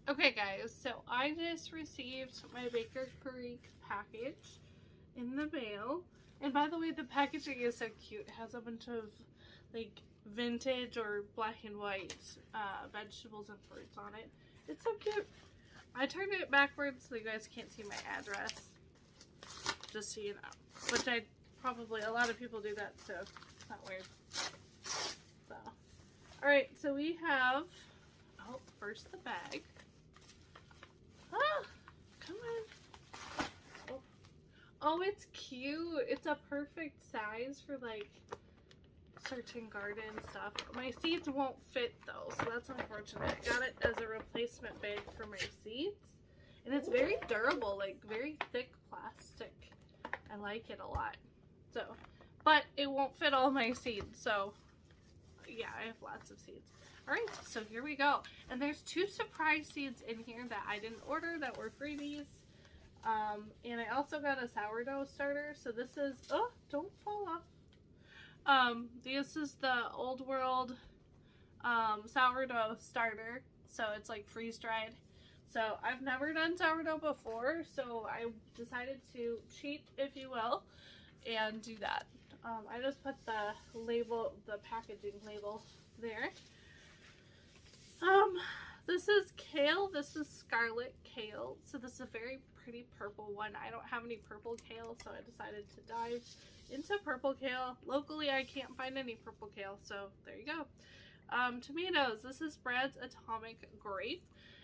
Okay guys, so I just received my Baker Creek package in the mail. And by the way, the packaging is so cute. It has a bunch of like vintage or black and white vegetables and fruits on it. It's so cute. I turned it backwards so you guys can't see my address. Just so you know. Which a lot of people do that, so it's not weird. So, alright, so we have, first the bag. Ah, come on. Oh, it's cute. It's a perfect size for like certain garden stuff. My seeds won't fit though, so that's unfortunate. I got it as a replacement bag for my seeds. And it's very durable, like very thick plastic. I like it a lot. So, but it won't fit all my seeds, so yeah, I have lots of seeds. Alright, so here we go. And there's 2 surprise seeds in here that I didn't order that were freebies. And I also got a sourdough starter. So this is, oh, don't fall off. This is the Old World sourdough starter. So it's like freeze dried. So I've never done sourdough before. So I decided to cheat, if you will, and do that. I just put the label, the packaging label there. This is kale. This is scarlet kale. So this is a very pretty purple one. I don't have any purple kale, so I decided to dive into purple kale. Locally, I can't find any purple kale, so there you go. Tomatoes. This is Brad's Atomic Grape.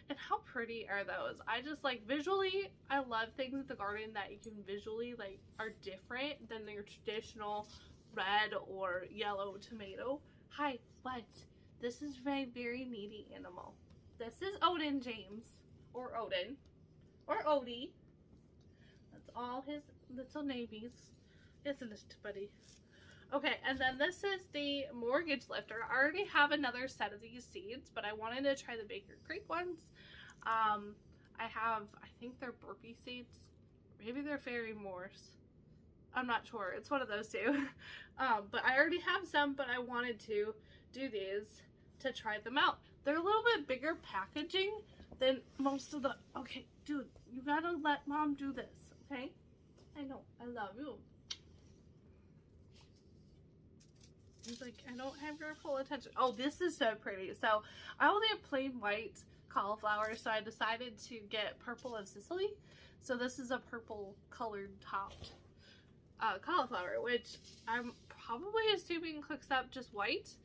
And how pretty are those? I just like visually, I love things in the garden that you can visually like are different than your traditional red or yellow tomato. Hi, what? This is my very needy animal. This is Odin James, or Odin, or Odie. That's all his little names, isn't it, buddy? Okay, and then this is the Mortgage Lifter. I already have another set of these seeds, but I wanted to try the Baker Creek ones. I think they're burpee seeds. Maybe they're Fairy Moors. I'm not sure. It's one of those two. But I already have some, but I wanted to do these to try them out. They're a little bit bigger packaging than most of the... Okay, dude, you gotta let mom do this, okay? I know. I love you. He's like, I don't have your full attention. Oh, this is so pretty. So I only have plain white cauliflower, so I decided to get Purple of Sicily. So this is a purple colored topped cauliflower, which I'm probably assuming cooks up just white,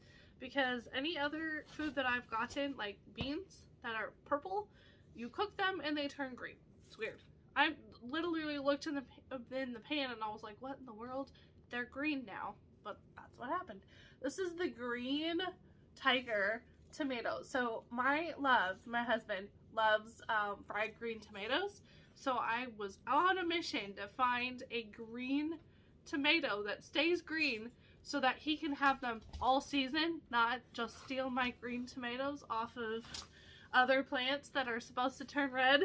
because any other food that I've gotten, like beans that are purple, you cook them and they turn green. It's weird. I literally looked in the pan and I was like, what in the world? They're green now. But that's what happened. This is the green tiger tomato. So my husband loves fried green tomatoes. So I was on a mission to find a green tomato that stays green so that he can have them all season, not just steal my green tomatoes off of other plants that are supposed to turn red.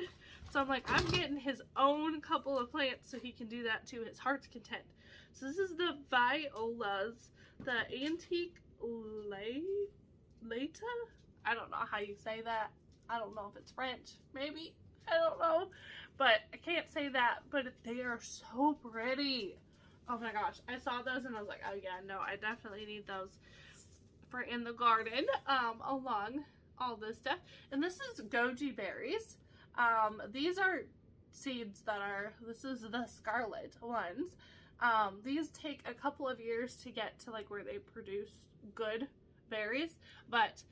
So I'm like, I'm getting his own couple of plants so he can do that to his heart's content. So this is the Violas, the Antique Leta? I don't know how you say that. I don't know if it's French, maybe. I don't know. But I can't say that, but they are so pretty. Oh my gosh. I saw those and I was like, oh yeah, no, I definitely need those for in the garden, along all this stuff. And this is goji berries. These are seeds that are, this is the scarlet ones. These take a couple of years to get to like where they produce good berries, but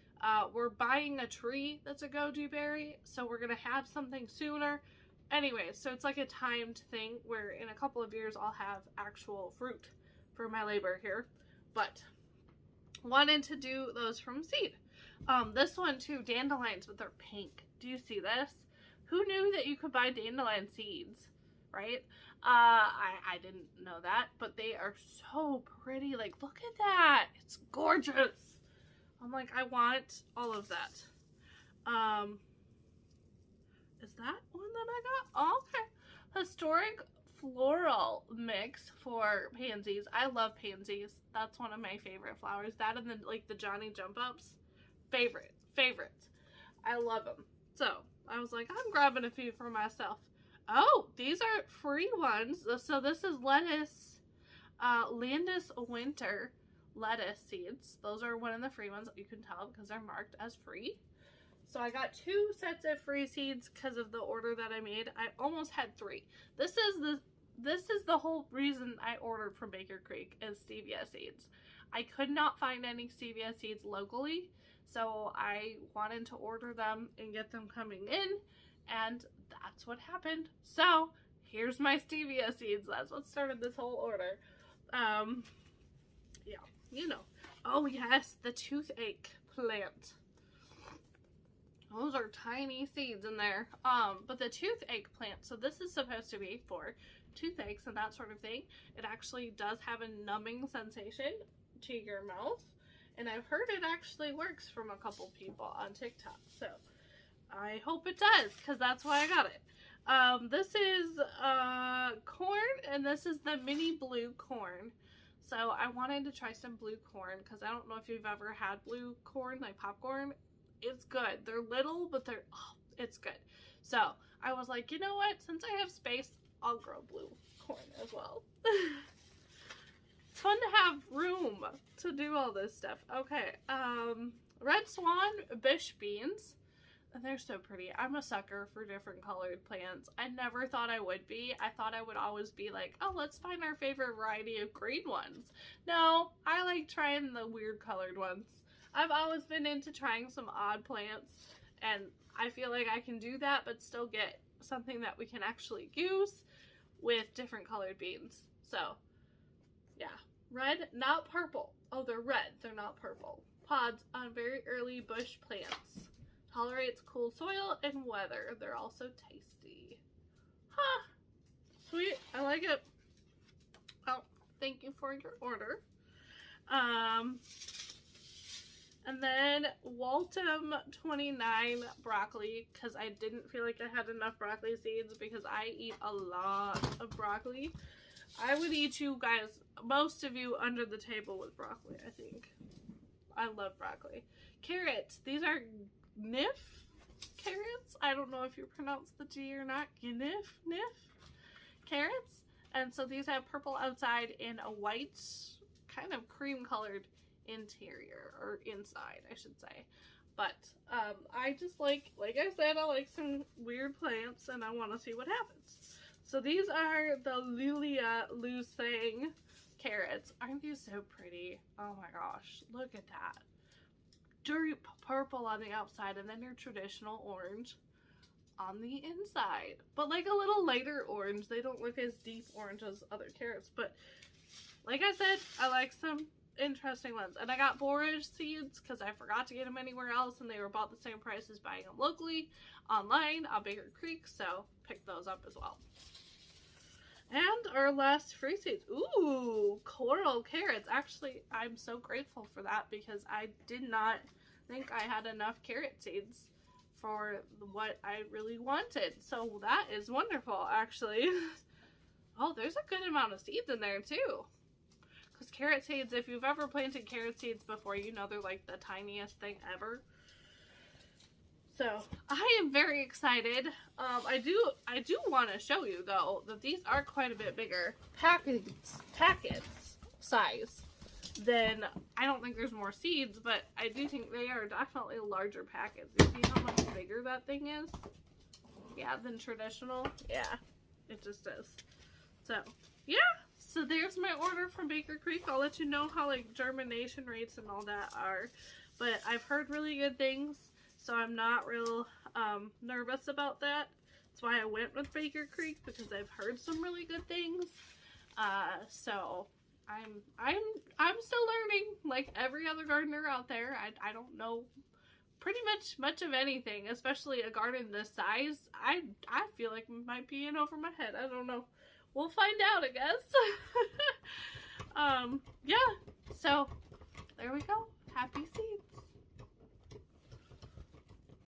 we're buying a tree that's a goji berry, so we're gonna have something sooner. Anyway, so it's like a timed thing where in a couple of years I'll have actual fruit for my labor here, but wanted to do those from seed. This one too, dandelions, but they're pink. Do you see this? Who knew that you could buy dandelion seeds, right? I didn't know that, but they are so pretty. Like, look at that. It's gorgeous. I'm like, I want all of that. Is that one that I got? Oh, okay. Historic floral mix for pansies. I love pansies. That's one of my favorite flowers. That and then like the Johnny Jump Ups. Favorites. I love them. So I was like, I'm grabbing a few for myself. Oh, these are free ones. So this is lettuce, Landis Winter lettuce seeds. Those are one of the free ones. You can tell because they're marked as free. So I got 2 sets of free seeds because of the order that I made. I almost had 3. This is the whole reason I ordered from Baker Creek is stevia seeds. I could not find any stevia seeds locally, so I wanted to order them and get them coming in, and that's what happened. So here's my stevia seeds. That's what started this whole order. Yeah, you know. Oh yes, the toothache plant. Those are tiny seeds in there. But the toothache plant, so this is supposed to be for toothaches and that sort of thing. It actually does have a numbing sensation to your mouth. And I've heard it actually works from a couple people on TikTok. So I hope it does, because that's why I got it. This is corn, and this is the mini blue corn. So I wanted to try some blue corn, because I don't know if you've ever had blue corn, like popcorn. It's good. They're little, but it's good. So I was like, you know what? Since I have space, I'll grow blue corn as well. It's fun to have room to do all this stuff. Okay, Red Swan bush beans. And they're so pretty. I'm a sucker for different colored plants. I never thought I would be. I thought I would always be like, oh, let's find our favorite variety of green ones. No, I like trying the weird colored ones. I've always been into trying some odd plants, and I feel like I can do that but still get something that we can actually use with different colored beans. So, yeah. Red, not purple. Oh, they're red. They're not purple. Pods on very early bush plants. Tolerates cool soil and weather. They're also tasty. Huh. Sweet. I like it. Oh, thank you for your order. And then Waltham 29 broccoli, because I didn't feel like I had enough broccoli seeds because I eat a lot of broccoli. I would eat you guys, most of you, under the table with broccoli, I think. I love broccoli. Carrots. These are Nif carrots. I don't know if you pronounce the G or not. Nif carrots. And so these have purple outside and a white, kind of cream colored interior, or inside I should say. But I just like I said, I like some weird plants and I want to see what happens. So these are the Lilia Lusang carrots. Aren't these so pretty? Oh my gosh, look at that. Dirty purple on the outside and then your traditional orange on the inside, but like a little lighter orange. They don't look as deep orange as other carrots, but like I said, I like some interesting ones. And I got borage seeds because I forgot to get them anywhere else, and they were about the same price as buying them locally online on Baker Creek, so picked those up as well. And our last free seeds. Ooh, coral carrots. Actually, I'm so grateful for that because I did not think I had enough carrot seeds for what I really wanted. So that is wonderful, actually. Oh, there's a good amount of seeds in there too. Because carrot seeds, if you've ever planted carrot seeds before, you know they're like the tiniest thing ever. So I am very excited. I do want to show you though that these are quite a bit bigger packets size than, I don't think there's more seeds, but I do think they are definitely larger packets. You see how much bigger that thing is? Yeah, than traditional. Yeah, it just is. So yeah, so there's my order from Baker Creek. I'll let you know how like germination rates and all that are, but I've heard really good things. So I'm not real nervous about that. That's why I went with Baker Creek, because I've heard some really good things. So I'm still learning, like every other gardener out there. I don't know pretty much of anything, especially a garden this size. I feel like it might be in over my head. I don't know. We'll find out, I guess. Yeah. So there we go. Happy seeds.